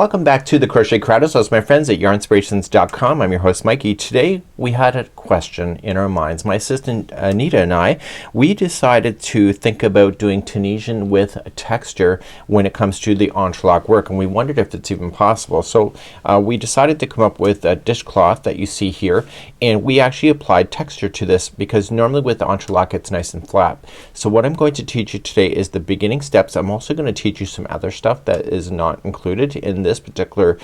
Welcome back to the Crochet Crowd. So my friends at yarnspirations.com. I'm your host Mikey. Today we had a question in our minds. My assistant Anita and I, we decided to think about doing Tunisian with texture when it comes to the entrelac work, and we wondered if it's even possible. So we decided to come up with a dishcloth that you see here, and we actually applied texture to this because normally with the entrelac it's nice and flat. So what I'm going to teach you today is the beginning steps. I'm also going to teach you some other stuff that is not included in this particular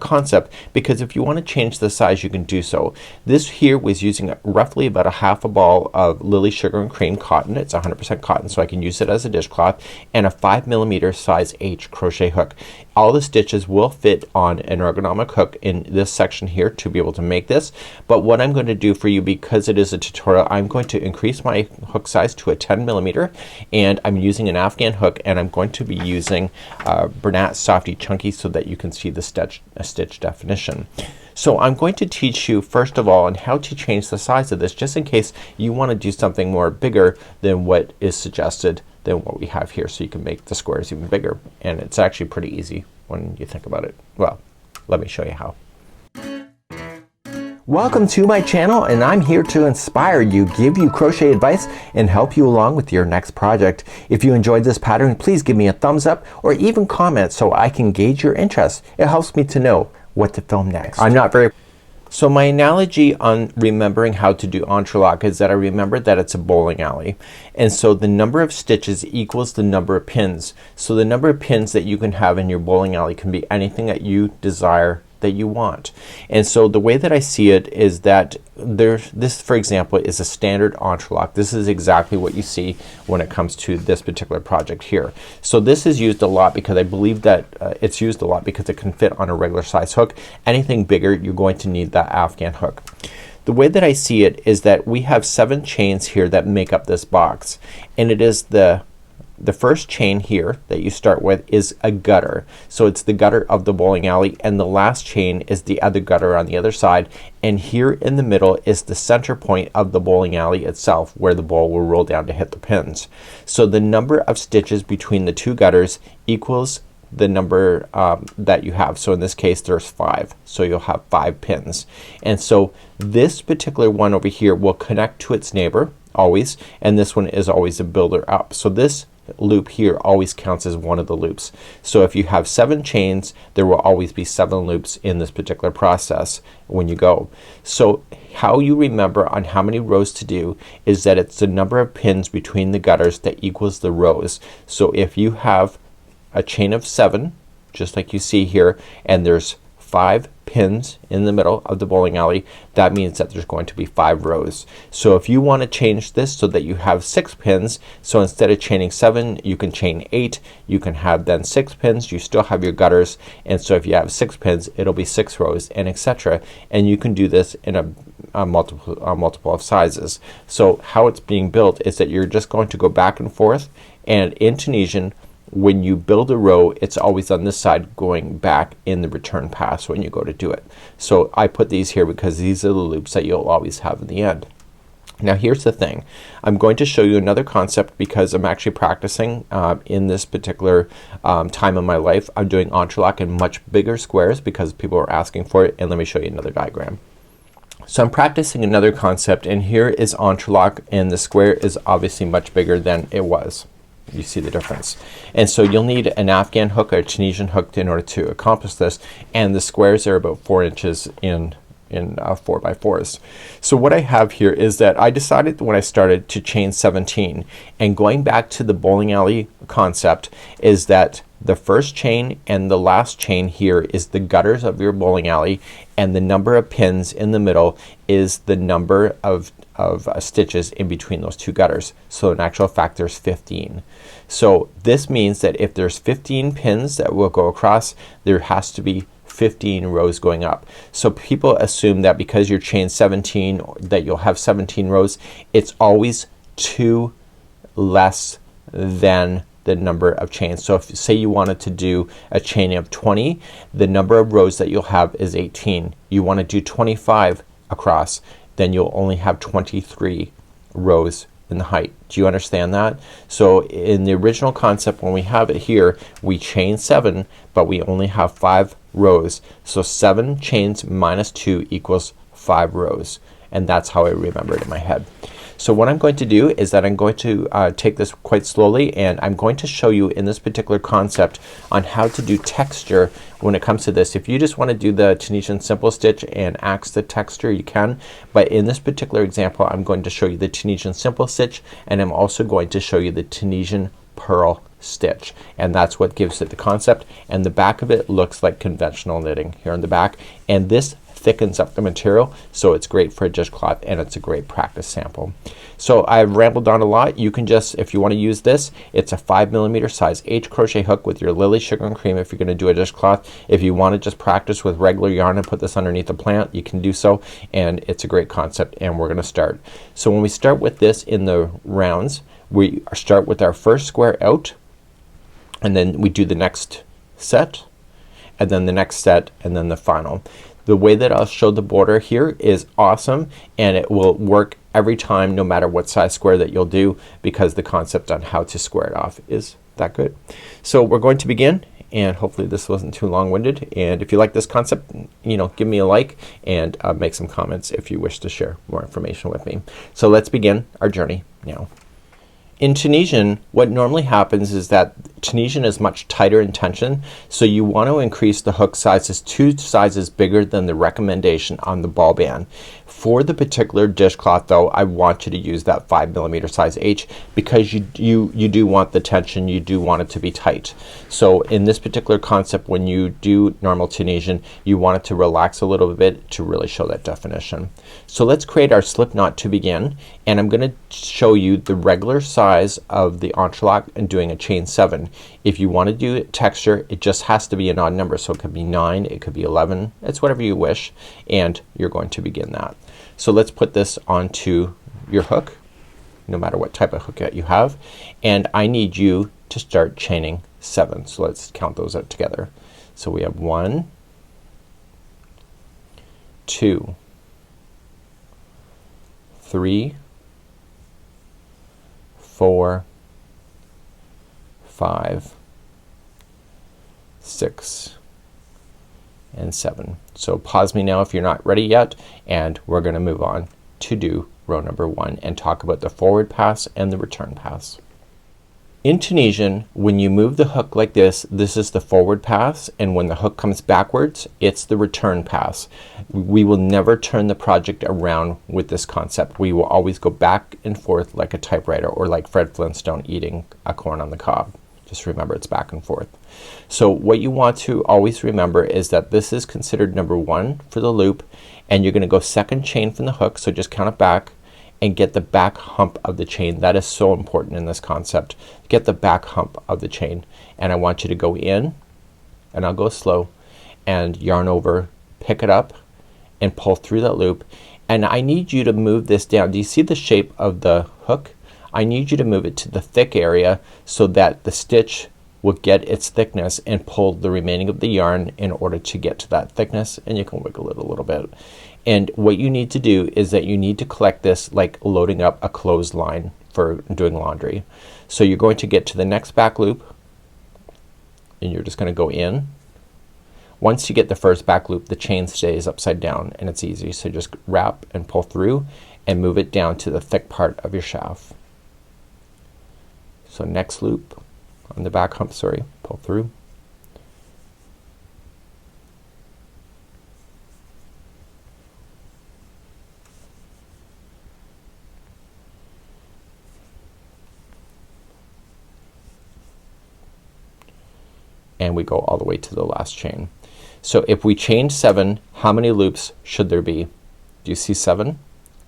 concept, because if you want to change the size you can do so. This here was using roughly about a half a ball of Lily Sugar and Cream cotton. It's 100% cotton, so I can use it as a dishcloth, and a 5mm size H crochet hook. All the stitches will fit on an ergonomic hook in this section here to be able to make this, but what I'm going to do for you, because it is a tutorial, I'm going to increase my hook size to a 10mm, and I'm using an Afghan hook, and I'm going to be using Bernat Softy Chunky so that you can see the stitch definition. So I'm going to teach you first of all on how to change the size of this, just in case you want to do something more bigger than what is suggested than what we have here, so you can make the squares even bigger. And it's actually pretty easy when you think about it. Well, let me show you how. Welcome to my channel, and I'm here to inspire you, give you crochet advice, and help you along with your next project. If you enjoyed this pattern, please give me a thumbs up or even comment so I can gauge your interest. It helps me to know what to film next. So my analogy on remembering how to do entrelac is that I remember that it's a bowling alley, and so the number of stitches equals the number of pins. So the number of pins that you can have in your bowling alley can be anything that you desire that you want. And so the way that I see it is that this, for example, is a standard entrelac. This is exactly what you see when it comes to this particular project here. So this is used a lot because I believe that it's used a lot because it can fit on a regular size hook. Anything bigger, you're going to need that Afghan hook. The way that I see it is that we have 7 chains here that make up this box, and it is the first chain here that you start with is a gutter. So it's the gutter of the bowling alley, and the last chain is the other gutter on the other side, and here in the middle is the center point of the bowling alley itself, where the ball will roll down to hit the pins. So the number of stitches between the two gutters equals the number that you have. So in this case there's 5, so you'll have 5 pins. And so this particular one over here will connect to its neighbor always, and this one is always a builder up. So this loop here always counts as one of the loops. So if you have 7 chains, there will always be 7 loops in this particular process when you go. So how you remember on how many rows to do is that it's the number of pins between the gutters that equals the rows. So if you have a chain of 7, just like you see here, and there's 5 pins in the middle of the bowling alley, that means that there's going to be 5 rows. So if you want to change this so that you have 6 pins, so instead of chaining 7 you can chain 8, you can have then 6 pins, you still have your gutters, and so if you have 6 pins it'll be 6 rows, and etc. And you can do this in a multiple of sizes. So how it's being built is that you're just going to go back and forth, and in Tunisian when you build a row it's always on this side going back in the return pass when you go to do it. So I put these here because these are the loops that you'll always have in the end. Now here's the thing. I'm going to show you another concept because I'm actually practicing in this particular time in my life. I'm doing entrelac in much bigger squares because people are asking for it, and let me show you another diagram. So I'm practicing another concept, and here is entrelac, and the square is obviously much bigger than it was. You see the difference. And so you'll need an Afghan hook or a Tunisian hook in order to accomplish this, and the squares are about 4 inches in 4x4s. So what I have here is that I decided when I started to chain 17, and going back to the bowling alley concept is that the first chain and the last chain here is the gutters of your bowling alley, and the number of pins in the middle is the number of stitches in between those 2 gutters. So in actual fact there's 15. So this means that if there's 15 pins that will go across, there has to be 15 rows going up. So people assume that because you're chain 17 that you'll have 17 rows. It's always 2 less than the number of chains. So if say you wanted to do a chain of 20, the number of rows that you'll have is 18. You want to do 25 across, then you'll only have 23 rows in the height. Do you understand that? So in the original concept, when we have it here, we chain 7, but we only have 5 rows. So 7 chains minus 2 equals 5 rows, and that's how I remember it in my head. So what I'm going to do is that I'm going to take this quite slowly, and I'm going to show you in this particular concept on how to do texture when it comes to this. If you just want to do the Tunisian simple stitch and axe the texture, you can, but in this particular example I'm going to show you the Tunisian simple stitch, and I'm also going to show you the Tunisian purl stitch, and that's what gives it the concept. And the back of it looks like conventional knitting here on the back, and this thickens up the material, so it's great for a dishcloth, and it's a great practice sample. So I've rambled on a lot. You can just, if you want to use this, it's a 5mm size H crochet hook with your Lily Sugar and Cream if you're going to do a dishcloth. If you want to just practice with regular yarn and put this underneath a plant, you can do so, and it's a great concept, and we're going to start. So when we start with this in the rounds, we start with our first square out, and then we do the next set, and then the next set, and then the final. The way that I'll show the border here is awesome, and it will work every time no matter what size square that you'll do, because the concept on how to square it off is that good. So we're going to begin, and hopefully this wasn't too long-winded, and if you like this concept, you know, give me a like, and make some comments if you wish to share more information with me. So let's begin our journey now. In Tunisian, what normally happens is that Tunisian is much tighter in tension, so you want to increase the hook sizes 2 sizes bigger than the recommendation on the ball band. For the particular dishcloth though, I want you to use that 5mm size H, because you do want the tension, you do want it to be tight. So in this particular concept, when you do normal Tunisian, you want it to relax a little bit to really show that definition. So let's create our slip knot to begin, and I'm going to show you the regular size of the entrelac and doing a chain 7. If you want to do texture, it just has to be an odd number, so it could be 9, it could be 11, it's whatever you wish, and you're going to begin that. So let's put this onto your hook, no matter what type of hook that you have, and I need you to start chaining 7. So let's count those out together. So we have 1, 2, 3, 4, 5, 6, and 7. So pause me now if you're not ready yet, and we're going to move on to do row number 1 and talk about the forward pass and the return pass. In Tunisian, when you move the hook like this, this is the forward pass, and when the hook comes backwards, it's the return pass. We will never turn the project around with this concept. We will always go back and forth like a typewriter, or like Fred Flintstone eating a corn on the cob. Just remember, it's back and forth. So what you want to always remember is that this is considered number 1 for the loop, and you're going to go second chain from the hook, so just count it back and get the back hump of the chain. That is so important in this concept. Get the back hump of the chain, and I want you to go in, and I'll go slow, and yarn over, pick it up, and pull through that loop. And I need you to move this down. Do you see the shape of the hook? I need you to move it to the thick area so that the stitch will get its thickness and pull the remaining of the yarn in order to get to that thickness, and you can wiggle it a little bit. And what you need to do is that you need to collect this like loading up a clothesline for doing laundry. So you're going to get to the next back loop, and you're just going to go in. Once you get the first back loop, the chain stays upside down, and it's easy. So just wrap and pull through and move it down to the thick part of your shaft. So next loop on the back hump, sorry, pull through. And we go all the way to the last chain. So if we chain 7, how many loops should there be? Do you see 7?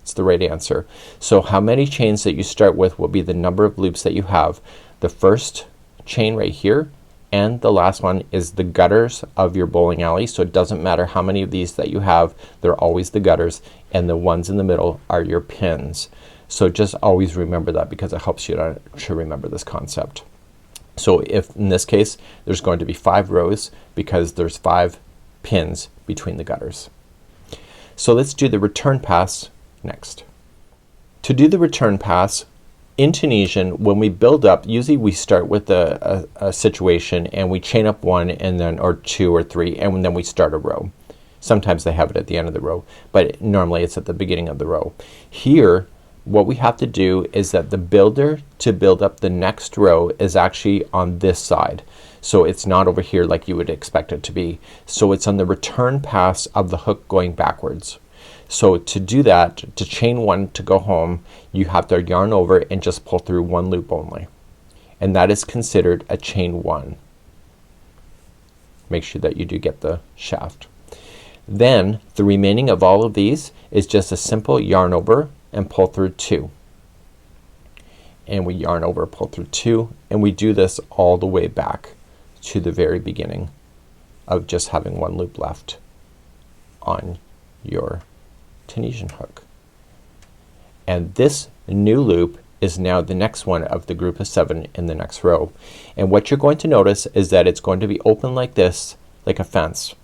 It's the right answer. So how many chains that you start with will be the number of loops that you have. The first chain right here and the last one is the gutters of your bowling alley. So it doesn't matter how many of these that you have, they're always the gutters, and the ones in the middle are your pins. So just always remember that, because it helps you to remember this concept. So if in this case there's going to be 5 rows because there's 5 pins between the gutters. So let's do the return pass next. To do the return pass, in Tunisian, when we build up, usually we start with a situation and we chain up one and then or two or three and then we start a row. Sometimes they have it at the end of the row, but normally it's at the beginning of the row. Here what we have to do is that the builder to build up the next row is actually on this side. So it's not over here like you would expect it to be. So it's on the return pass of the hook going backwards. So to do that, to chain one to go home, you have to yarn over and just pull through one loop only. And that is considered a chain one. Make sure that you do get the shaft. Then the remaining of all of these is just a simple yarn over and pull through two. And we yarn over, pull through two, and we do this all the way back to the very beginning of just having one loop left on your Tunisian hook. And this new loop is now the next one of the group of 7 in the next row. And what you're going to notice is that it's going to be open like this, like a fence.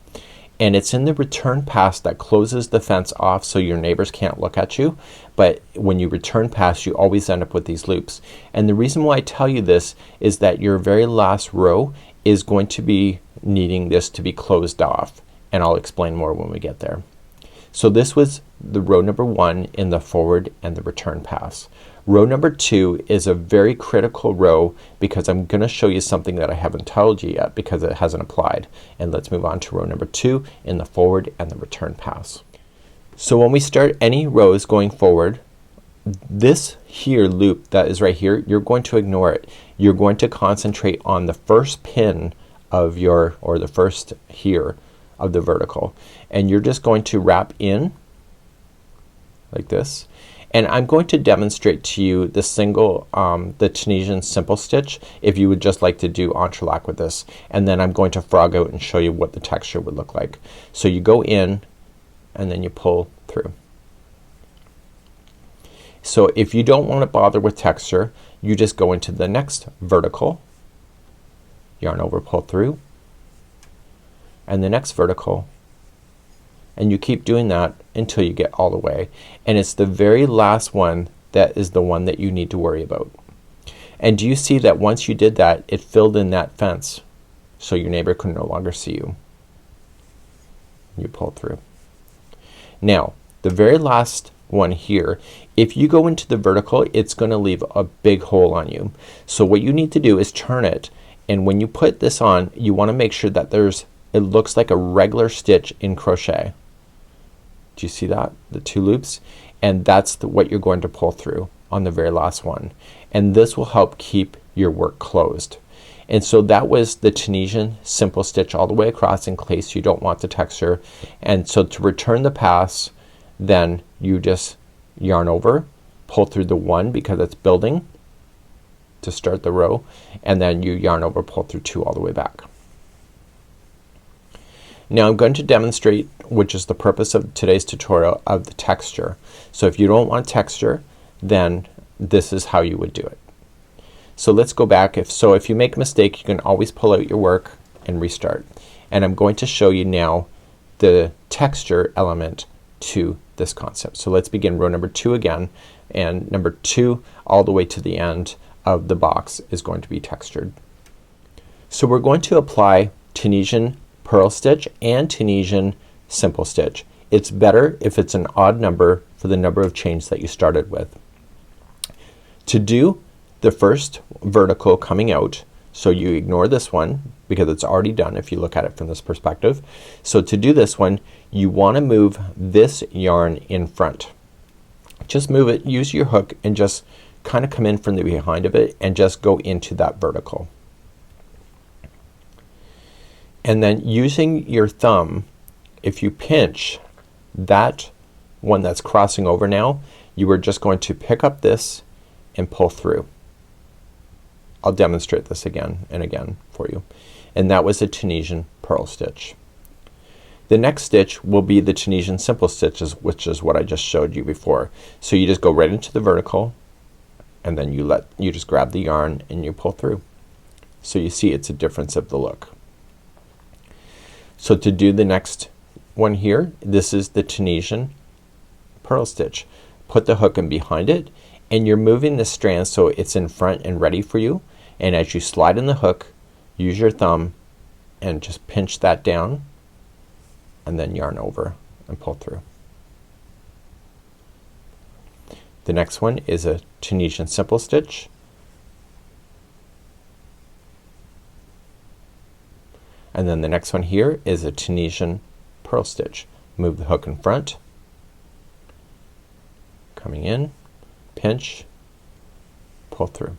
And it's in the return pass that closes the fence off so your neighbors can't look at you. But when you return pass, you always end up with these loops. And the reason why I tell you this is that your very last row is going to be needing this to be closed off. And I'll explain more when we get there. So this was the row number 1 in the forward and the return pass. Row number 2 is a very critical row because I'm gonna show you something that I haven't told you yet because it hasn't applied. And let's move on to row number 2 in the forward and the return pass. So when we start any rows going forward, this here loop that is right here, you're going to ignore it. You're going to concentrate on the first pin of your, or the first here of the vertical, and you're just going to wrap in like this. And I'm going to demonstrate to you the single the Tunisian simple stitch if you would just like to do entrelac with this, and then I'm going to frog out and show you what the texture would look like. So you go in and then you pull through. So if you don't want to bother with texture, you just go into the next vertical, yarn over, pull through, and the next vertical, and you keep doing that until you get all the way. And it's the very last one that is the one that you need to worry about. And do you see that once you did that, it filled in that fence so your neighbor could no longer see you. You pull through. Now the very last one here, if you go into the vertical, it's gonna leave a big hole on you. So what you need to do is turn it, and when you put this on, you want to make sure that it looks like a regular stitch in crochet. Do you see that? The 2 loops, and that's what you're going to pull through on the very last one, and this will help keep your work closed. And so that was the Tunisian simple stitch all the way across in case you don't want the texture. And so to return the pass, then you just yarn over, pull through the 1 because it's building to start the row, and then you yarn over, pull through 2 all the way back. Now I'm going to demonstrate, which is the purpose of today's tutorial, of the texture. So if you don't want texture, then this is how you would do it. So let's go back. If you make a mistake, you can always pull out your work and restart. And I'm going to show you now the texture element to this concept. So let's begin row number 2 again, and number 2 all the way to the end of the box is going to be textured. So we're going to apply Tunisian purl stitch and Tunisian simple stitch. It's better if it's an odd number for the number of chains that you started with. To do the first vertical coming out, so you ignore this one because it's already done if you look at it from this perspective. So to do this one, you want to move this yarn in front. Just move it, use your hook, and just kind of come in from the behind of it and just go into that vertical. And then using your thumb, if you pinch that one that's crossing over now, you are just going to pick up this and pull through. I'll demonstrate this again and again for you. And that was a Tunisian purl stitch. The next stitch will be the Tunisian simple stitches, which is what I just showed you before. So you just go right into the vertical, and then you just grab the yarn and you pull through. So you see it's a difference of the look. So to do the next one here, this is the Tunisian purl stitch. Put the hook in behind it and you're moving the strand so it's in front and ready for you, and as you slide in the hook, use your thumb and just pinch that down and then yarn over and pull through. The next one is a Tunisian simple stitch. And then the next one here is a Tunisian purl stitch. Move the hook in front, coming in, pinch, pull through.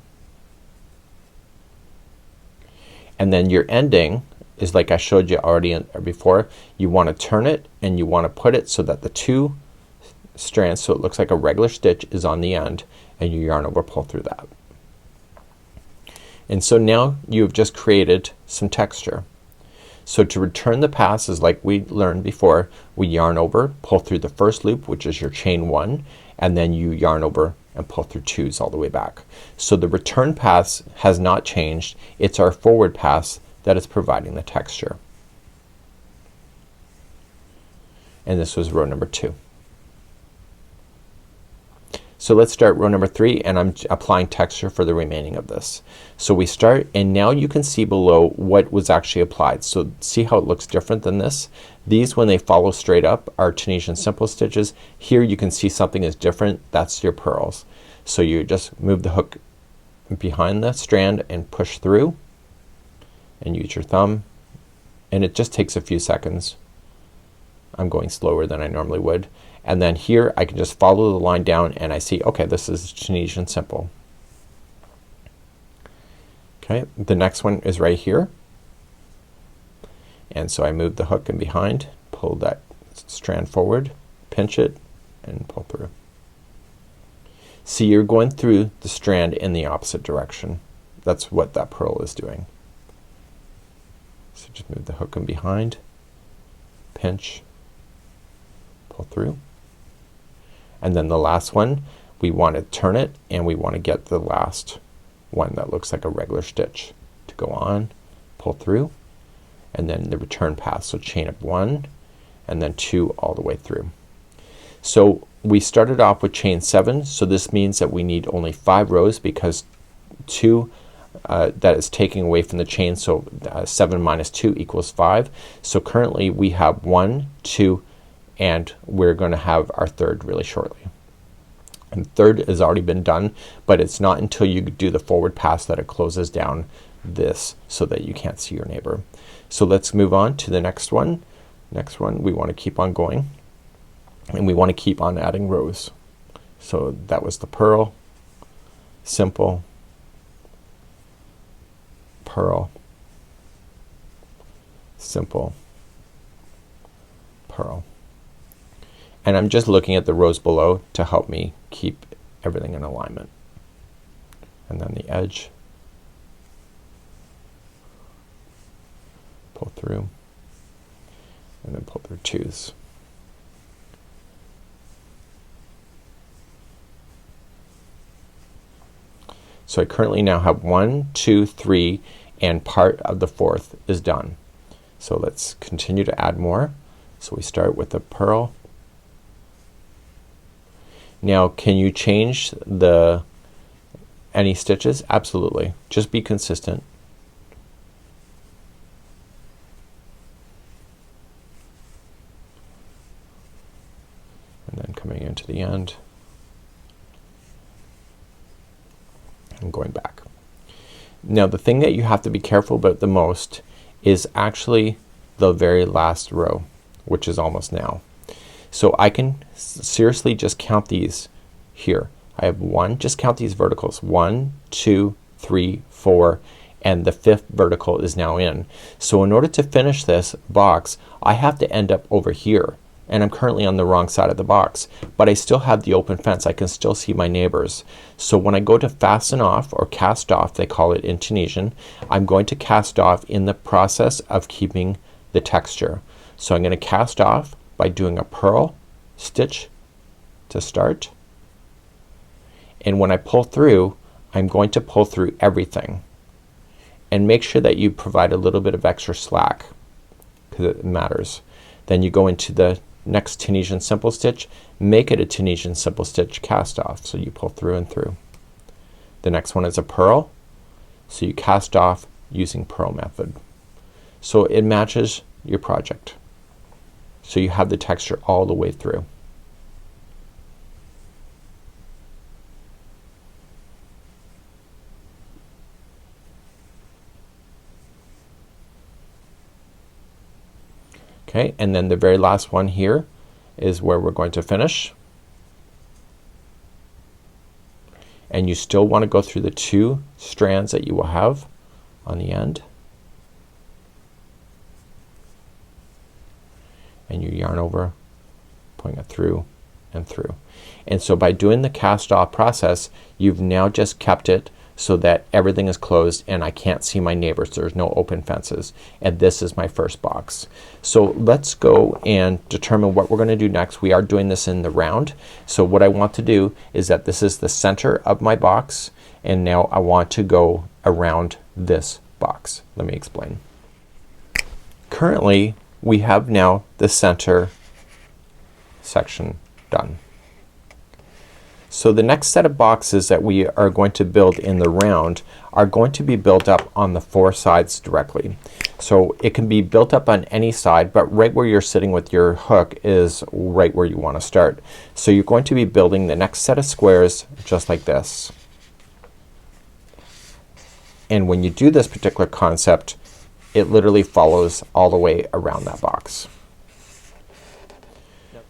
And then your ending is like I showed you already before. You want to turn it and you want to put it so that the two strands, so it looks like a regular stitch, is on the end, and you yarn over, pull through that. And so now you've just created some texture. So to return the pass is like we learned before. We yarn over, pull through the first loop, which is your chain 1, and then you yarn over and pull through 2s all the way back. So the return pass has not changed. It's our forward pass that is providing the texture. And this was row number 2. So let's start row number 3, and I'm applying texture for the remaining of this. So we start, and now you can see below what was actually applied. So see how it looks different than this? These, when they follow straight up, are Tunisian simple stitches. Here you can see something is different. That's your purls. So you just move the hook behind the strand and push through and use your thumb, and it just takes a few seconds. I'm going slower than I normally would. And then here I can just follow the line down and I see, okay, this is Tunisian simple. Okay, the next one is right here. And so I move the hook in behind, pull that strand forward, pinch it, and pull through. See, you're going through the strand in the opposite direction. That's what that purl is doing. So just move the hook in behind, pinch, pull through. And then the last one, we want to turn it and we want to get the last one that looks like a regular stitch to go on, pull through, and then the return pass. So chain up 1 and then 2 all the way through. So we started off with chain 7, so this means that we need only 5 rows because 2 that is taking away from the chain, so 7 minus 2 equals 5. So currently we have 1, 2, and we're going to have our third really shortly. And third has already been done, but it's not until you do the forward pass that it closes down this so that you can't see your neighbor. So let's move on to the next one. Next one, we want to keep on going and we want to keep on adding rows. So that was the purl, simple, purl, simple, purl. And I'm just looking at the rows below to help me keep everything in alignment. And then the edge, pull through, and then pull through 2s. So I currently now have 1, 2, 3, and part of the 4th is done. So let's continue to add more. So we start with the purl. Now can you change any stitches? Absolutely. Just be consistent. And then coming into the end and going back. Now the thing that you have to be careful about the most is actually the very last row, which is almost now. So I can seriously just count these here. I have 1, just count these verticals, 1, 2, 3, 4, and the 5th vertical is now in. So in order to finish this box, I have to end up over here, and I'm currently on the wrong side of the box, but I still have the open fence. I can still see my neighbors. So when I go to fasten off, or cast off they call it in Tunisian, I'm going to cast off in the process of keeping the texture. So I'm going to cast off by doing a purl stitch to start, and when I pull through, I'm going to pull through everything, and make sure that you provide a little bit of extra slack because it matters. Then you go into the next Tunisian simple stitch, make it a Tunisian simple stitch cast off. So you pull through and through. The next one is a purl, so you cast off using purl method. So it matches your project. So you have the texture all the way through. Okay, and then the very last one here is where we're going to finish. And you still want to go through the 2 strands that you will have on the end. And you yarn over, pulling it through and through. And so by doing the cast off process, you've now just kept it so that everything is closed and I can't see my neighbors. There's no open fences. And this is my first box. So let's go and determine what we're gonna do next. We are doing this in the round. So what I want to do is that this is the center of my box, and now I want to go around this box. Let me explain. Currently we have now the center section done. So the next set of boxes that we are going to build in the round are going to be built up on the 4 sides directly. So it can be built up on any side, but right where you're sitting with your hook is right where you want to start. So you're going to be building the next set of squares just like this. And when you do this particular concept, it literally follows all the way around that box.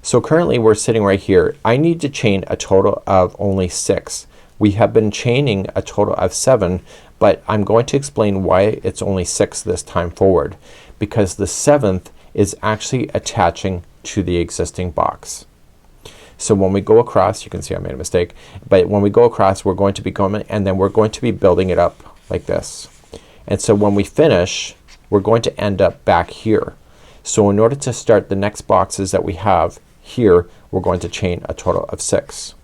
So currently we're sitting right here. I need to chain a total of only 6. We have been chaining a total of 7, but I'm going to explain why it's only 6 this time forward, because the 7th is actually attaching to the existing box. So when we go across, you can see I made a mistake, but when we go across we're going to be going, and then we're going to be building it up like this. And so when we finish, we're going to end up back here. So in order to start the next boxes that we have here, we're going to chain a total of 6.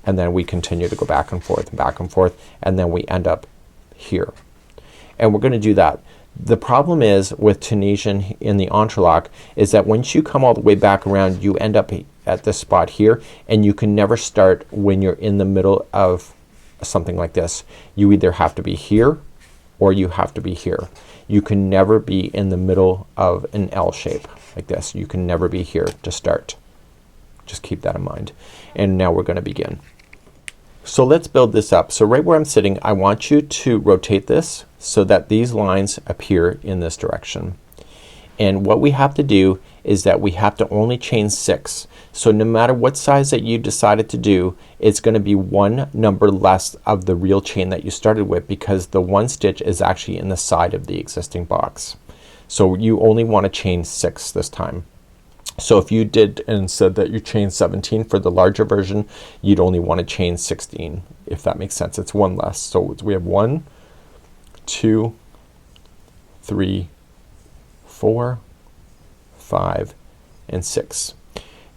And then we continue to go back and forth, and then we end up here. And we're gonna do that. The problem is with Tunisian in the entrelac is that once you come all the way back around, you end up at this spot here, and you can never start when you're in the middle of something like this. You either have to be here or you have to be here. You can never be in the middle of an L shape like this. You can never be here to start. Just keep that in mind. And now we're gonna begin. So let's build this up. So right where I'm sitting, I want you to rotate this so that these lines appear in this direction. And what we have to do is that we have to only chain 6. So no matter what size that you decided to do, it's gonna be 1 number less of the real chain that you started with, because the 1 stitch is actually in the side of the existing box. So you only want to chain 6 this time. So if you did and said that you chain 17 for the larger version, you'd only want to chain 16, if that makes sense. It's 1 less. So we have 1, 2, 3, 4, 5, and 6.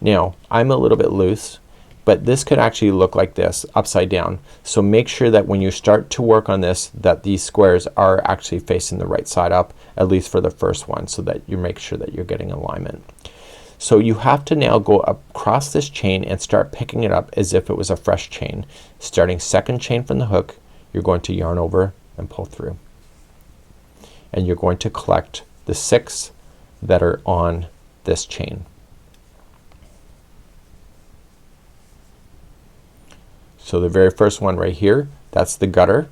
Now I'm a little bit loose, but this could actually look like this upside down. So make sure that when you start to work on this, that these squares are actually facing the right side up, at least for the first one, so that you make sure that you're getting alignment. So you have to now go across this chain and start picking it up as if it was a fresh chain. Starting 2nd chain from the hook, you're going to yarn over and pull through. And you're going to collect the 6 that are on this chain. So the very first one right here, that's the gutter,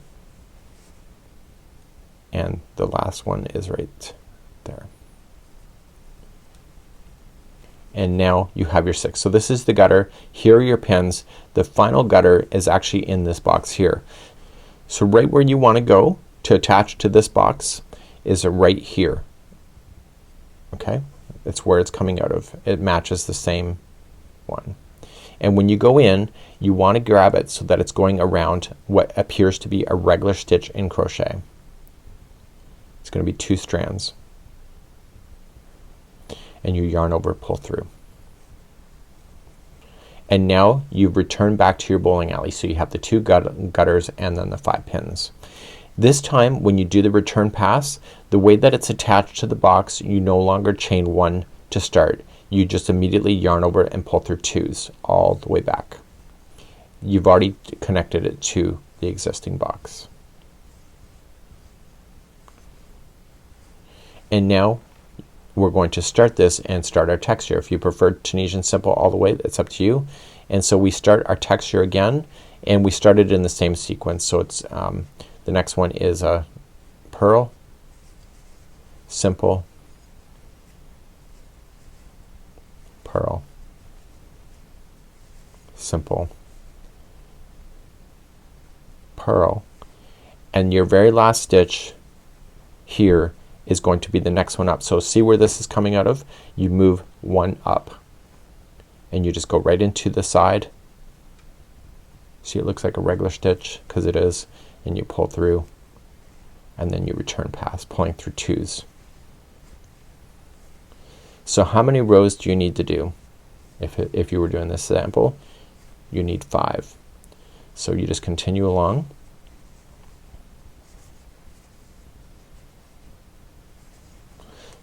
and the last one is right there. And now you have your 6. So this is the gutter. Here are your pins. The final gutter is actually in this box here. So right where you want to go to attach to this box is right here. Okay, it's where it's coming out of. It matches the same one. And when you go in, you want to grab it so that it's going around what appears to be a regular stitch in crochet. It's going to be 2 strands. And you yarn over, pull through. And now you've returned back to your bowling alley. So you have the 2 gutters and then the 5 pins. This time when you do the return pass, the way that it's attached to the box, you no longer chain 1 to start. You just immediately yarn over and pull through 2s all the way back. You've already connected it to the existing box. And now we're going to start this and start our texture. If you prefer Tunisian simple all the way, it's up to you. And so we start our texture again, and we started in the same sequence. So it's the next one is a purl, simple, purl, simple, purl, and your very last stitch here is going to be the next one up. So see where this is coming out of? You move 1 up and you just go right into the side. See, it looks like a regular stitch because it is, and you pull through and then you return pass, pulling through 2s. So how many rows do you need to do? If you were doing this sample, you need 5. So you just continue along.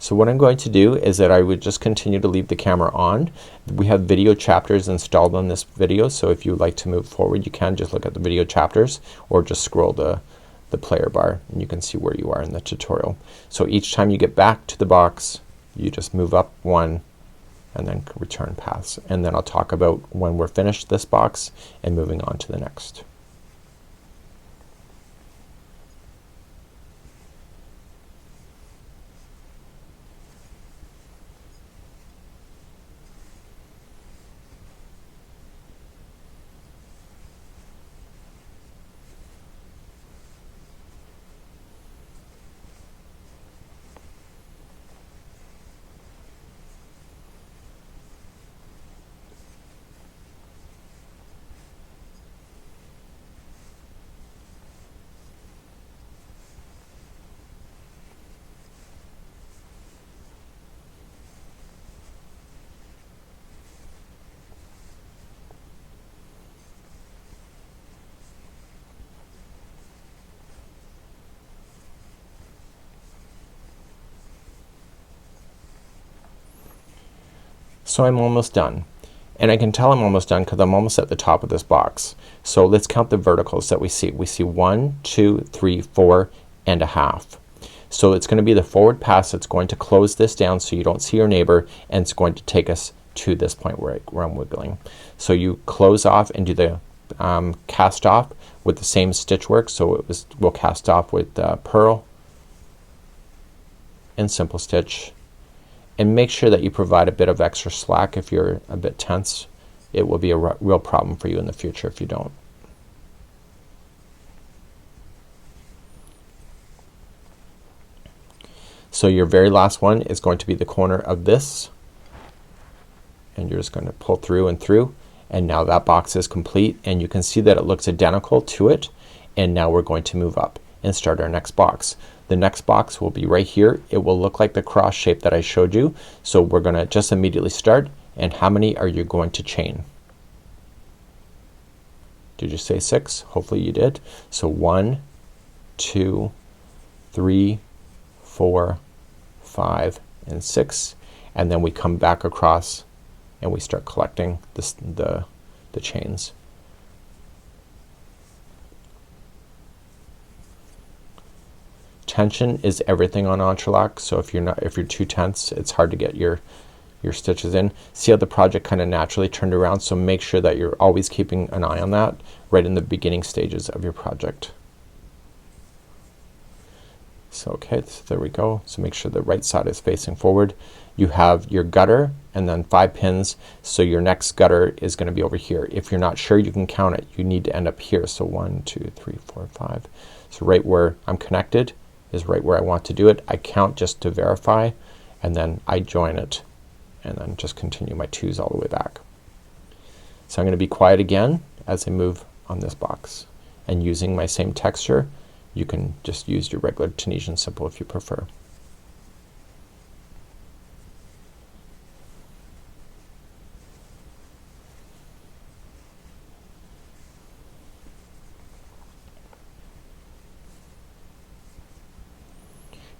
So what I'm going to do is that I would just continue to leave the camera on. We have video chapters installed on this video, so if you would like to move forward you can just look at the video chapters or just scroll the player bar and you can see where you are in the tutorial. So each time you get back to the box you just move up 1 and then return pass, and then I'll talk about when we're finished this box and moving on to the next. So I'm almost done, and I can tell I'm almost done because I'm almost at the top of this box. So let's count the verticals that we see. We see 1, 2, 3, 4 and a half. So it's gonna be the forward pass that's going to close this down so you don't see your neighbor, and it's going to take us to this point where I'm wiggling. So you close off and do the cast off with the same stitch work. So we'll cast off with purl and simple stitch, and make sure that you provide a bit of extra slack. If you're a bit tense, it will be a real problem for you in the future if you don't. So your very last one is going to be the corner of this, and you're just going to pull through and through, and now that box is complete, and you can see that it looks identical to it. And now we're going to move up and start our next box. The next box will be right here. It will look like the cross shape that I showed you. So we're gonna just immediately start. And how many are you going to chain? Did you say 6? Hopefully you did. So 1, 2, 3, 4, 5 and 6, and then we come back across and we start collecting the chains. Tension is everything on Entrelac, so if you're too tense, it's hard to get your stitches in. See how the project kind of naturally turned around, so make sure that you're always keeping an eye on that right in the beginning stages of your project. So okay, so there we go. So make sure the right side is facing forward. You have your gutter and then 5 pins, so your next gutter is going to be over here. If you're not sure, you can count it. You need to end up here. So 1, 2, 3, 4, 5. So right where I'm connected is right where I want to do it. I count just to verify, and then I join it and then just continue my 2s all the way back. So I'm going to be quiet again as I move on this box, and using my same texture, you can just use your regular Tunisian simple if you prefer.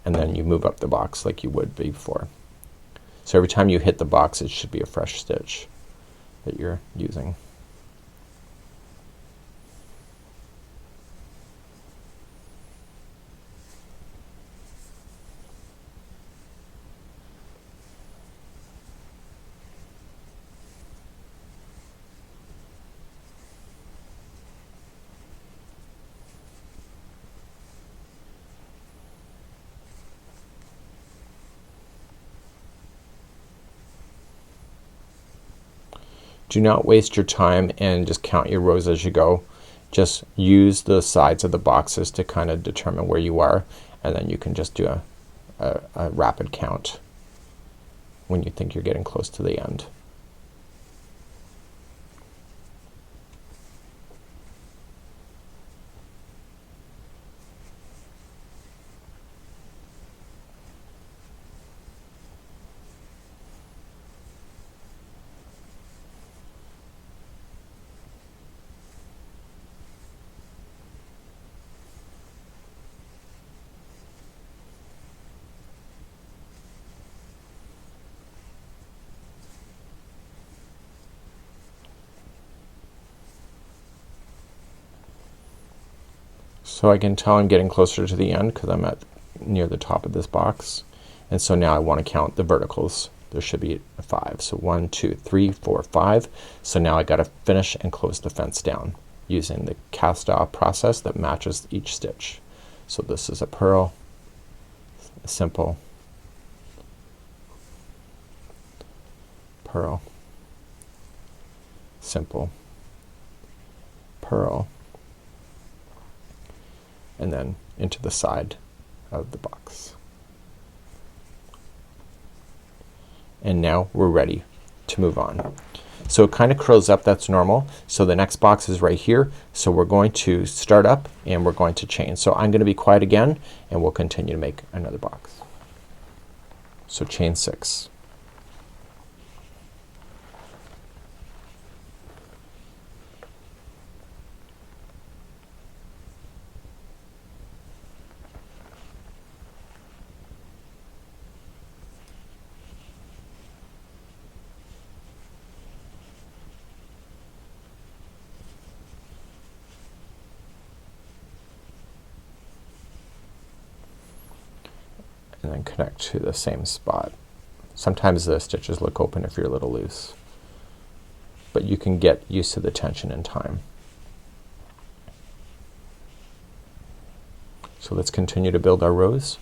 and then you move up the box like you would before. So every time you hit the box it should be a fresh stitch that you're using. Do not waste your time and just count your rows as you go. Just use the sides of the boxes to kind of determine where you are, and then you can just do a rapid count when you think you're getting close to the end. So I can tell I'm getting closer to the end because I'm at near the top of this box, and so now I want to count the verticals. There should be 5. So 1, 2, 3, 4, 5. So now I gotta finish and close the fence down using the cast off process that matches each stitch. So this is a purl, a simple, purl, simple, purl, and then into the side of the box. And now we're ready to move on. So it kind of curls up, that's normal. So the next box is right here. So we're going to start up and we're going to chain. So I'm gonna be quiet again and we'll continue to make another box. So chain 6. And then connect to the same spot. Sometimes the stitches look open if you're a little loose, but you can get used to the tension in time. So let's continue to build our rows.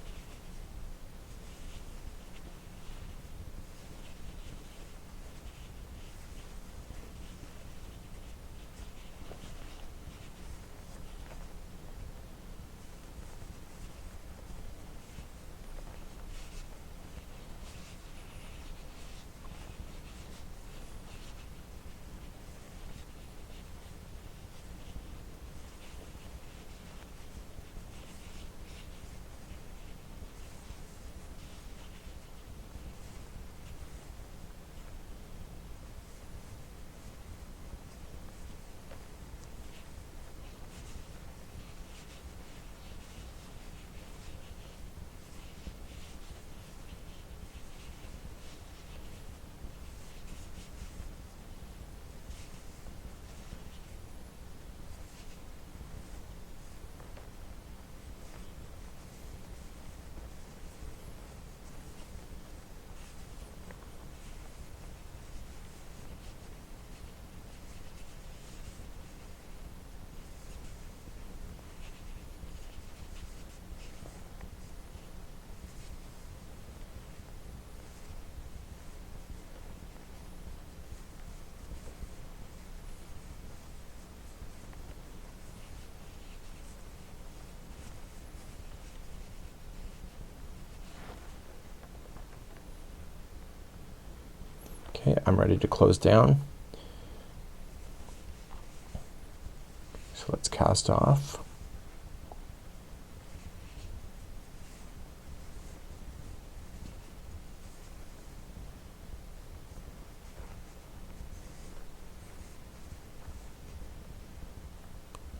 Okay, I'm ready to close down. So let's cast off.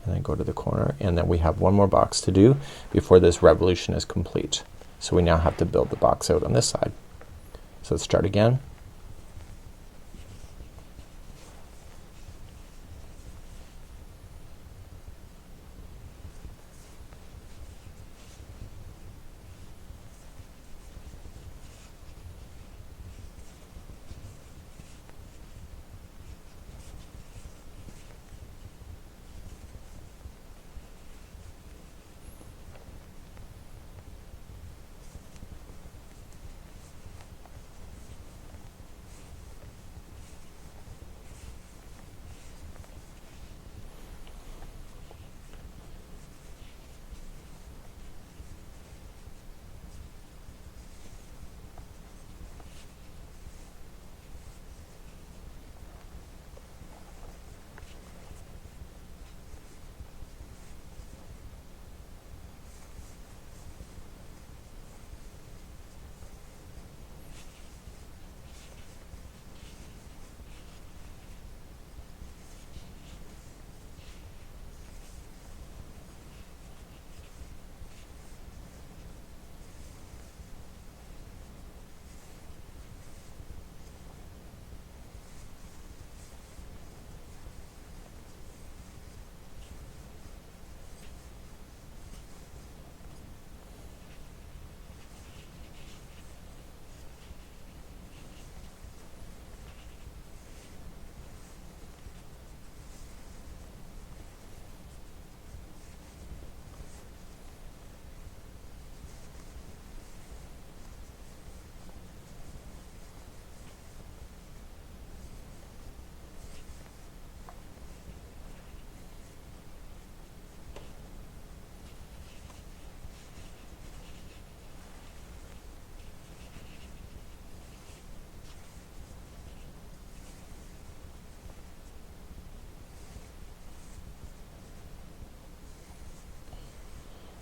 And then go to the corner, and then we have one more box to do before this revolution is complete. So we now have to build the box out on this side. So let's start again.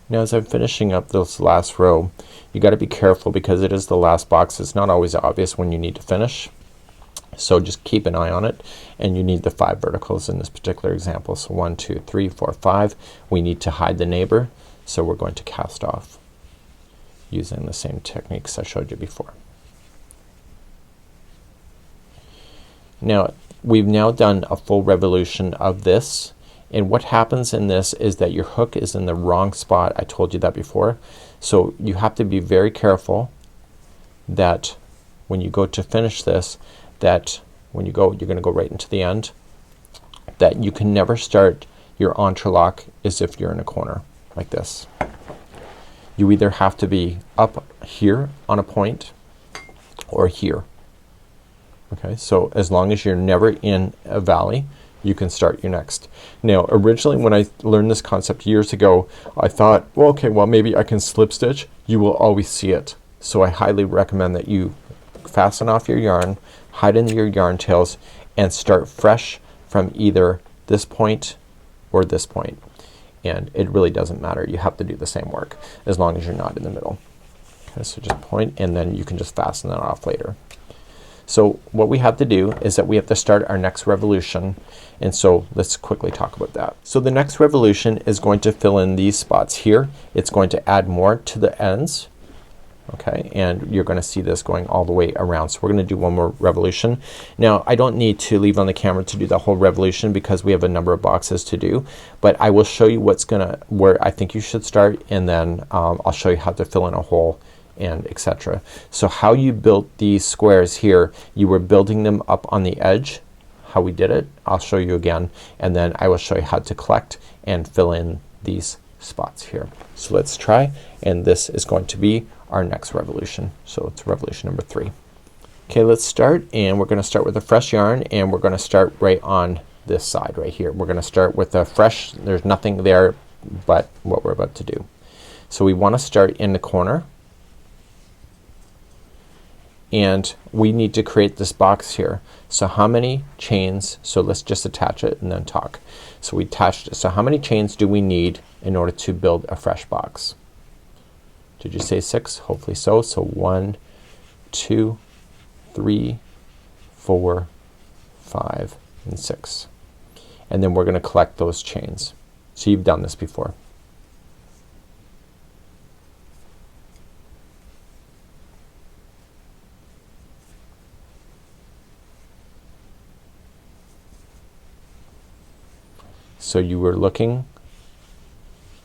Now as I'm finishing up this last row, you gotta be careful because it is the last box. It's not always obvious when you need to finish. So just keep an eye on it, and you need the 5 verticals in this particular example. So 1, 2, 3, 4, 5. We need to hide the neighbor, so we're going to cast off using the same techniques I showed you before. Now we've now done a full revolution of this, and what happens in this is that your hook is in the wrong spot. I told you that before. So you have to be very careful that when you go to finish this, that when you go, you're gonna go right into the end, that you can never start your entrelac as if you're in a corner like this. You either have to be up here on a point or here. Okay, so as long as you're never in a valley, you can start your next. Now originally when I learned this concept years ago, I thought, well, okay, well maybe I can slip stitch. You will always see it. So I highly recommend that you fasten off your yarn, hide in your yarn tails, and start fresh from either this point or this point. And it really doesn't matter. You have to do the same work as long as you're not in the middle. Okay, so just point, and then you can just fasten that off later. So what we have to do is that we have to start our next revolution, and so let's quickly talk about that. So the next revolution is going to fill in these spots here. It's going to add more to the ends. Okay, and you're gonna see this going all the way around. So we're gonna do one more revolution. Now I don't need to leave on the camera to do the whole revolution because we have a number of boxes to do, but I will show you where I think you should start, and then I'll show you how to fill in a hole and etc. So how you built these squares here, you were building them up on the edge. How we did it, I'll show you again, and then I will show you how to collect and fill in these spots here. So let's try, and this is going to be our next revolution. So it's revolution number 3. Okay, let's start, and we're gonna start with a fresh yarn, and we're gonna start right on this side right here. We're gonna start with a fresh, there's nothing there but what we're about to do. So we wanna start in the corner, and we need to create this box here. So how many chains, so let's just attach it and then talk. So we attached it. So how many chains do we need in order to build a fresh box? Did you say 6? Hopefully so. So 1, 2, 3, 4, 5, and 6. And then we're gonna collect those chains. So you've done this before. So you were looking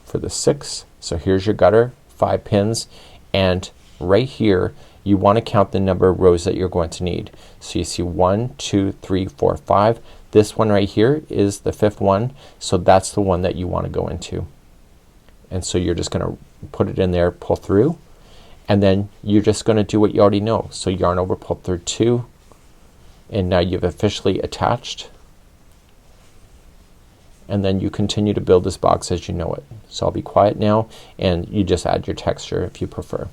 for the 6. So here's your gutter, 5 pins, and right here you want to count the number of rows that you're going to need. So you see 1, 2, 3, 4, 5. This one right here is the 5th one, so that's the one that you want to go into. And so you're just gonna put it in there, pull through, and then you're just gonna do what you already know. So yarn over, pull through 2, and now you've officially attached, and then you continue to build this box as you know it. So I'll be quiet now, and you just add your texture if you prefer.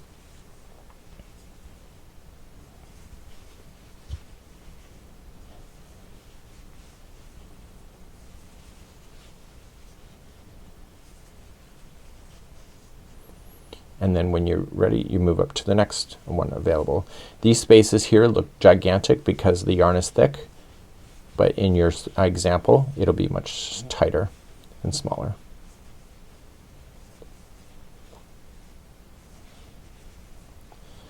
And then when you're ready, you move up to the next one available. These spaces here look gigantic because the yarn is thick, but in your example it'll be much tighter and smaller.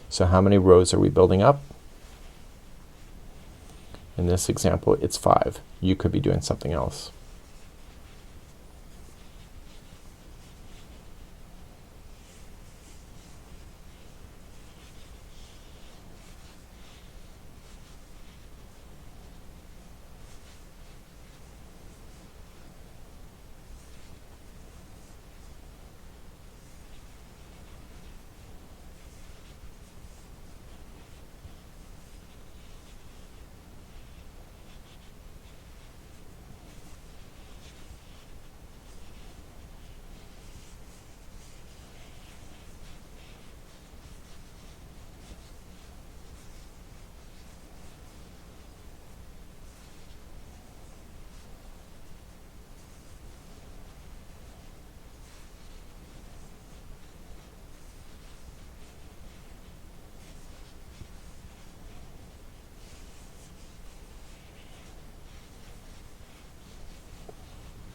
So how many rows are we building up? In this example it's 5. You could be doing something else.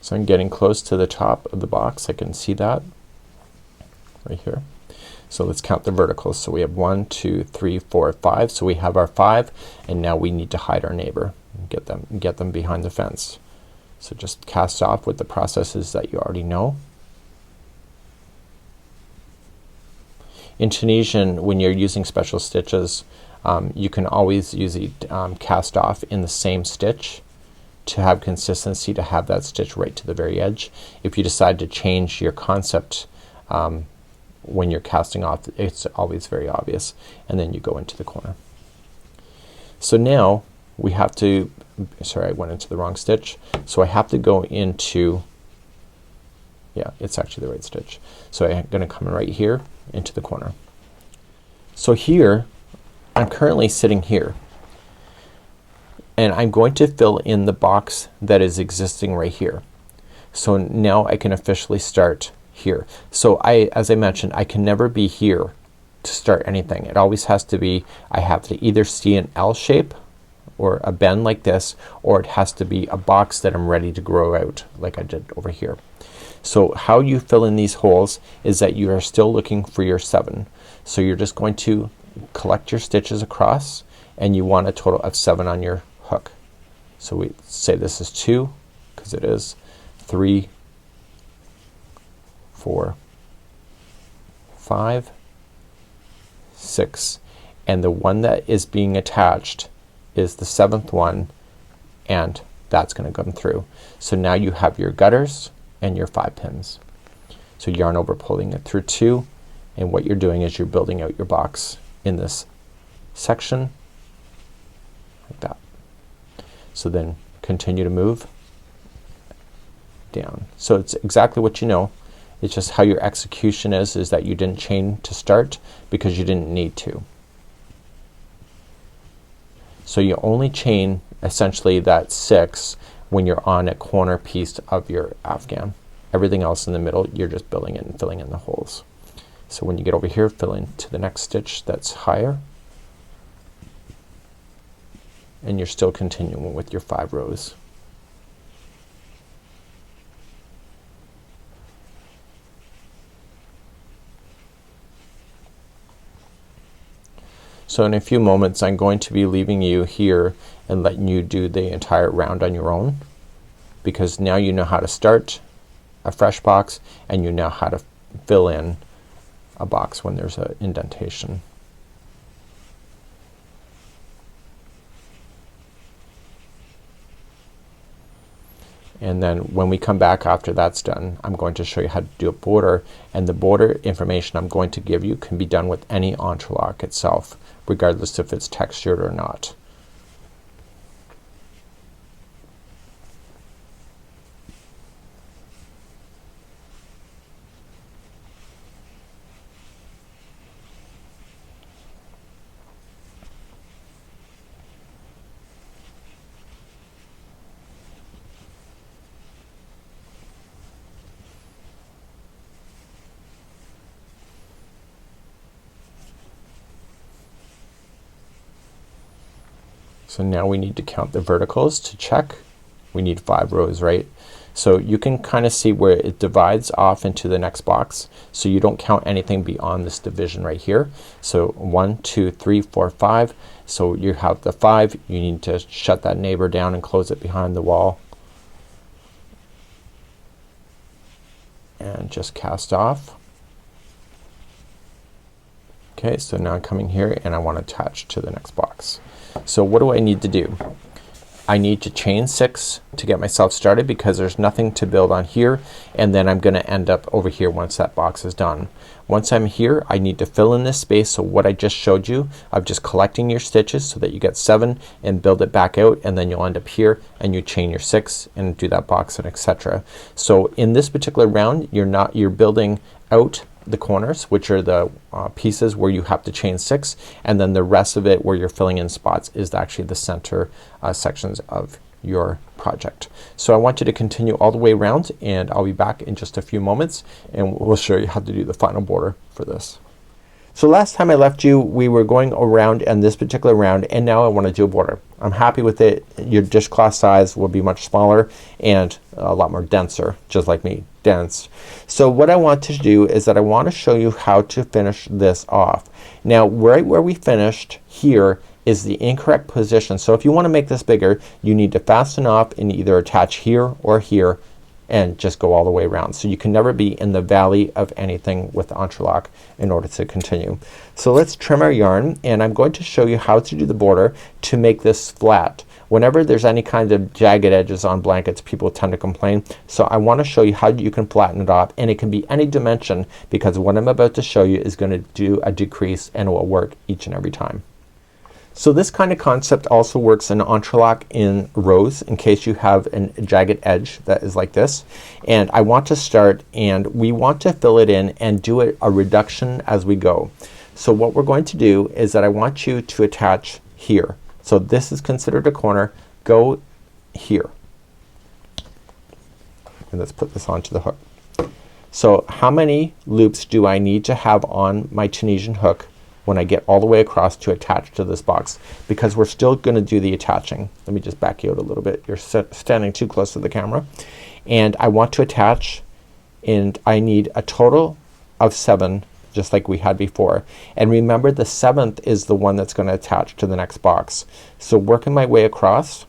So I'm getting close to the top of the box. I can see that right here. So let's count the verticals. So we have 1, 2, 3, 4, 5. So we have our 5, and now we need to hide our neighbor and get them behind the fence. So just cast off with the processes that you already know. In Tunisian, when you're using special stitches, you can always use the cast off in the same stitch to have consistency, to have that stitch right to the very edge. If you decide to change your concept when you're casting off, it's always very obvious, and then you go into the corner. So now we have to, sorry, I went into the wrong stitch. So I have to go into, yeah, it's actually the right stitch. So I'm gonna come right here into the corner. So here I'm currently sitting here, and I'm going to fill in the box that is existing right here. So now I can officially start here. So as I mentioned, I can never be here to start anything. It always has to be, I have to either see an L shape or a bend like this, or it has to be a box that I'm ready to grow out like I did over here. So how you fill in these holes is that you are still looking for your 7. So you're just going to collect your stitches across, and you want a total of 7 on your hook. So we say this is 2 because it is, 3, 4, 5, 6, and the one that is being attached is the 7th one, and that's gonna come through. So now you have your gutters and your 5 pins. So yarn over, pulling it through 2, and what you're doing is you're building out your box in this section like that. So then continue to move down. So it's exactly what you know. It's just how your execution is that you didn't chain to start because you didn't need to. So you only chain essentially that 6 when you're on a corner piece of your afghan. Everything else in the middle you're just building it and filling in the holes. So when you get over here, fill into the next stitch that's higher, and you're still continuing with your 5 rows. So in a few moments I'm going to be leaving you here and letting you do the entire round on your own. because now you know how to start a fresh box and you know how to fill in a box when there's an indentation. And then when we come back after that's done, I'm going to show you how to do a border, and the border information I'm going to give you can be done with any entrelac itself, regardless if it's textured or not. So now we need to count the verticals to check. We need 5 rows, right? So you can kind of see where it divides off into the next box, so you don't count anything beyond this division right here. So 1 2 3 4 5. So you have the 5. You need to shut that neighbor down and close it behind the wall. And just cast off. Okay, so now I'm coming here and I want to attach to the next box. So what do I need to do? I need to chain 6 to get myself started because there's nothing to build on here, and then I'm gonna end up over here once that box is done. Once I'm here, I need to fill in this space. So what I just showed you of just collecting your stitches so that you get 7 and build it back out, and then you'll end up here and you chain your 6 and do that box and etc. So in this particular round you're building out the corners, which are the pieces where you have to chain 6, and then the rest of it where you're filling in spots is actually the center sections of your project. So I want you to continue all the way around, and I'll be back in just a few moments and we'll show you how to do the final border for this. So last time I left you, we were going around in this particular round, and now I want to do a border. I'm happy with it. Your dishcloth size will be much smaller and a lot more denser, just like me, dense. So what I want to do is that I want to show you how to finish this off. Now right where we finished here is the incorrect position. So if you want to make this bigger, you need to fasten off and either attach here or here and just go all the way around. So you can never be in the valley of anything with entrelac in order to continue. So let's trim our yarn, and I'm going to show you how to do the border to make this flat. Whenever there's any kind of jagged edges on blankets, people tend to complain. So I want to show you how you can flatten it off, and it can be any dimension because what I'm about to show you is going to do a decrease and it will work each and every time. So this kind of concept also works in entrelac in rows in case you have a jagged edge that is like this. And I want to start, and we want to fill it in and do a reduction as we go. So what we're going to do is that I want you to attach here. So this is considered a corner. Go here. And let's put this onto the hook. So how many loops do I need to have on my Tunisian hook when I get all the way across to attach to this box? Because we're still gonna do the attaching. Let me just back you out a little bit. You're standing too close to the camera. And I want to attach, and I need a total of 7 just like we had before. And remember, the 7th is the one that's gonna attach to the next box. So working my way across,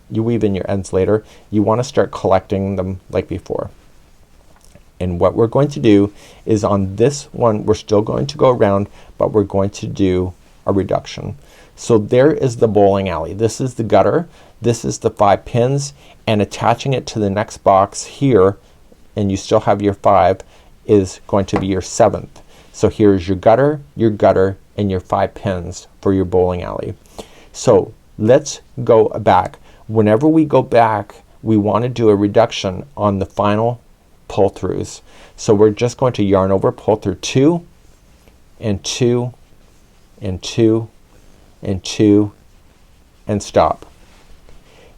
you weave in your ends later, you want to start collecting them like before. And what we're going to do is on this one we're still going to go around, but we're going to do a reduction. So there is the bowling alley. This is the gutter. This is the 5 pins, and attaching it to the next box here, and you still have your 5, is going to be your 7th. So here's your gutter, and your 5 pins for your bowling alley. So let's go back. Whenever we go back, we want to do a reduction on the final pull throughs. So we're just going to yarn over, pull through 2 and 2 and 2 and 2 and stop.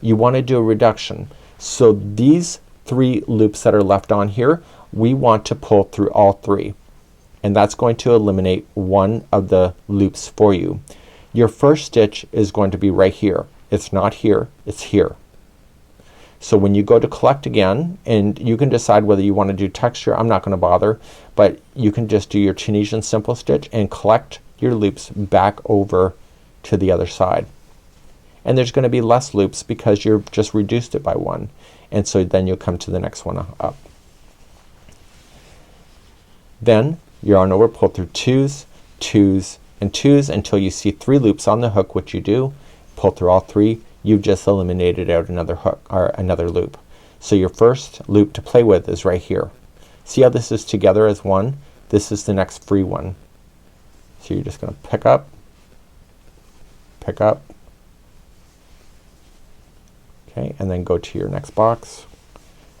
You want to do a reduction. So these 3 loops that are left on here, we want to pull through all 3, and that's going to eliminate one of the loops for you. Your first stitch is going to be right here. It's not here, it's here. So when you go to collect again, and you can decide whether you want to do texture, I'm not going to bother, but you can just do your Tunisian simple stitch and collect your loops back over to the other side. And there's going to be less loops because you've just reduced it by 1. and so then you'll come to the next one up. Then yarn over, pull through twos, twos, and twos until you see 3 loops on the hook, which you do. Pull through all 3. You've just eliminated out another hook or another loop. So your first loop to play with is right here. See how this is together as one? This is the next free one. So you're just gonna pick up, okay, and then go to your next box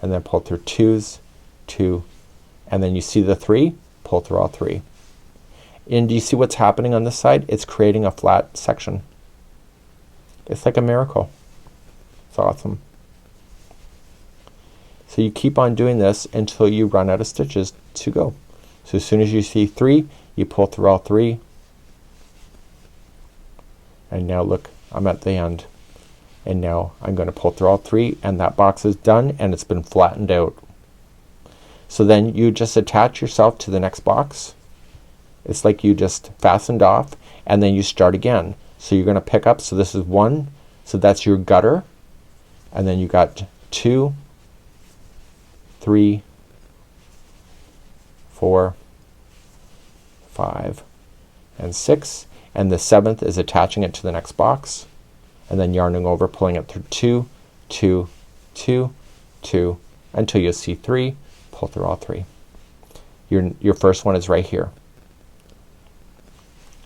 and then pull through twos, 2, and then you see the 3, pull through all 3. And do you see what's happening on this side? It's creating a flat section. It's like a miracle. It's awesome. So you keep on doing this until you run out of stitches to go. So as soon as you see 3, you pull through all 3, and now look, I'm at the end, and now I'm gonna pull through all 3, and that box is done and it's been flattened out. So then you just attach yourself to the next box. It's like you just fastened off, and then you start again. So you're gonna pick up, so this is 1, so that's your gutter, and then you got 2, 3, 4, 5, and 6, and the 7th is attaching it to the next box, and then yarning over, pulling it through 2, 2, 2, 2, until you see 3, pull through all 3. Your first one is right here,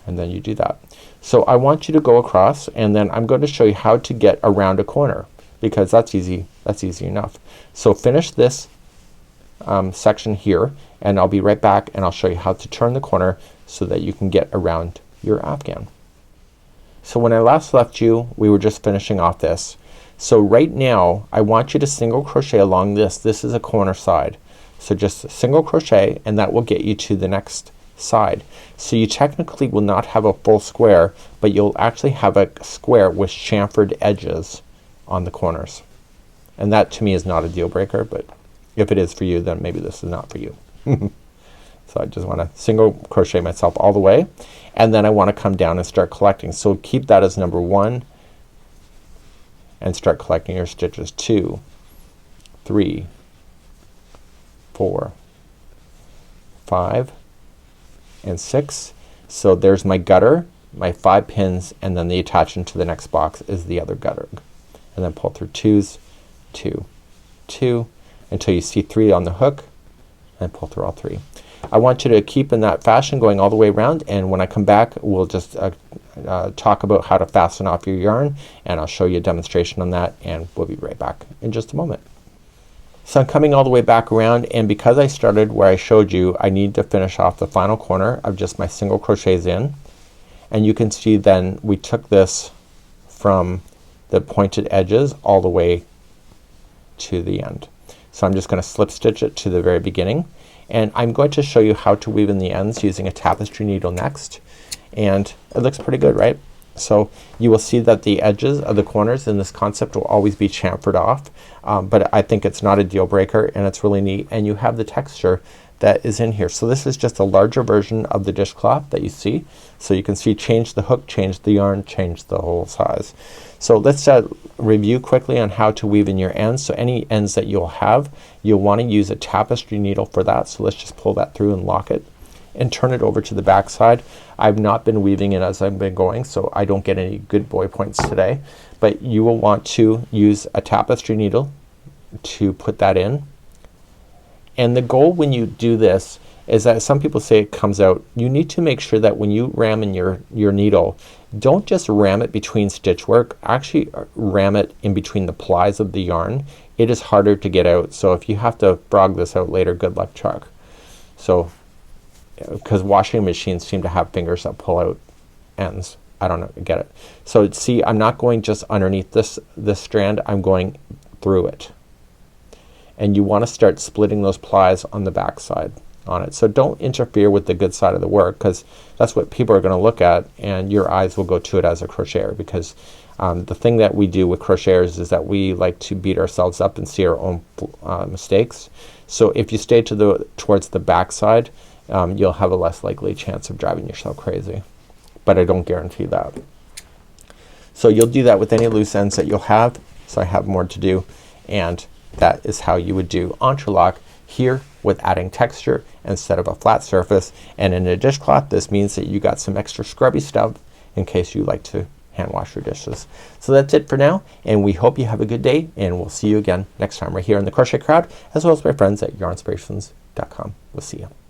and then you do that. So I want you to go across, and then I'm going to show you how to get around a corner, because that's easy enough. So finish this section here, and I'll be right back and I'll show you how to turn the corner so that you can get around your afghan. So when I last left you, we were just finishing off this. So right now I want you to single crochet along this. This is a corner side. So just single crochet, and that will get you to the next side. So you technically will not have a full square, but you'll actually have a square with chamfered edges on the corners. And that to me is not a deal breaker, but if it is for you, then maybe this is not for you. So I just want to single crochet myself all the way, and then I want to come down and start collecting. So keep that as number 1 and start collecting your stitches. 2, 3, 4, 5, and 6. So there's my gutter, my 5 pins, and then the attachment to the next box is the other gutter. And then pull through twos, 2, 2, until you see 3 on the hook, and pull through all 3. I want you to keep in that fashion going all the way around, and when I come back we'll just talk about how to fasten off your yarn, and I'll show you a demonstration on that, and we'll be right back in just a moment. So I'm coming all the way back around, and because I started where I showed you, I need to finish off the final corner of just my single crochets in, and you can see then we took this from the pointed edges all the way to the end. So I'm just gonna slip stitch it to the very beginning, and I'm going to show you how to weave in the ends using a tapestry needle next, and it looks pretty good, right? So you will see that the edges of the corners in this concept will always be chamfered off, but I think it's not a deal breaker, and it's really neat, and you have the texture that is in here. So this is just a larger version of the dishcloth that you see. So you can see change the hook, change the yarn, change the whole size. So let's review quickly on how to weave in your ends. So any ends that you'll have, you'll want to use a tapestry needle for that. So let's just pull that through and lock it and turn it over to the back side. I've not been weaving it as I've been going, so I don't get any good boy points today, but you will want to use a tapestry needle to put that in. And the goal when you do this is that some people say it comes out. You need to make sure that when you ram in your needle, don't just ram it between stitch work, actually ram it in between the plies of the yarn. It is harder to get out, so if you have to frog this out later, good luck, Chuck. So because washing machines seem to have fingers that pull out ends. I don't know, get it. So see, I'm not going just underneath this strand, I'm going through it. And you want to start splitting those plies on the back side on it. So don't interfere with the good side of the work, because that's what people are going to look at, and your eyes will go to it as a crocheter, because the thing that we do with crocheters is that we like to beat ourselves up and see our own mistakes. So if you stay towards the back side, you'll have a less likely chance of driving yourself crazy, but I don't guarantee that. So you'll do that with any loose ends that you'll have. So I have more to do, and that is how you would do entrelac here with adding texture instead of a flat surface. And in a dishcloth, this means that you got some extra scrubby stuff in case you like to hand wash your dishes. So that's it for now, and we hope you have a good day, and we'll see you again next time right here in the Crochet Crowd, as well as my friends at yarnspirations.com. We'll see you.